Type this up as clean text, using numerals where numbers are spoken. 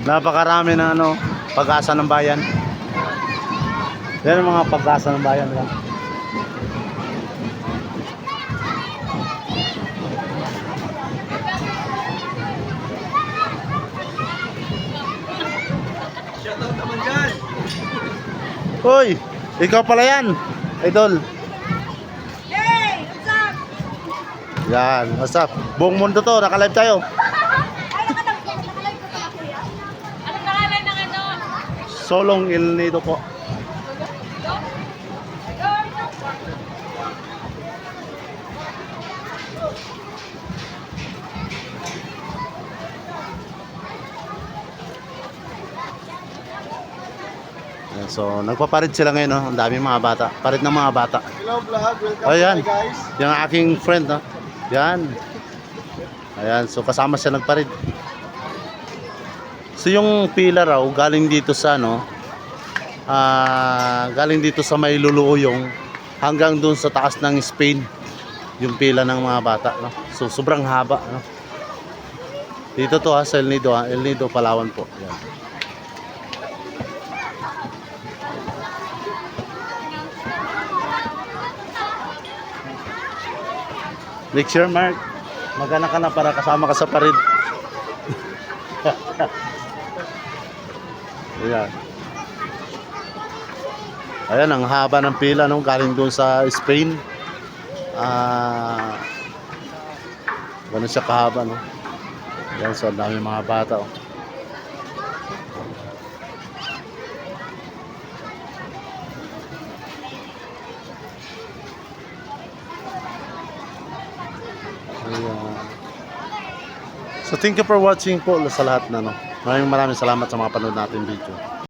Napakarami ng ano, pag-asa ng bayan. Yan ang mga pag-asa ng bayan nila. Shoutout naman dyan. Hoy, ikaw pala yan, idol. Hey! What's up? Yan, what's up? Buong mundo to, naka-live tayo. Ay, nakalive ko pala, kuya. Anong pangalan ng ano? Solong El Nido po. Yan, so, nagpaparid sila ngayon, no? Ang daming mga bata. Parid ng mga bata. Hello vlog, welcome Ayan, to my guys. yung aking friend, no? Yan. Ayan, so kasama siya nagparid. So yung pila raw galing dito sa ano, galing dito sa may Luluuyong hanggang doon sa taas ng Spain. Yung pila ng mga bata, no? So sobrang haba, no? Dito to ha, sa El Nido, ha? El Nido, Palawan po. Yan. Next year, Mark, magana ka na para kasama ka sa parid. Ayan. Ayan, ang haba ng pila nung galing doon sa Spain. Ganun siya kahaba, no? Ayan, so ang dami mga bata, oh. Ayan. So thank you for watching po sa lahat na, no. Maraming salamat sa mga panood natin video.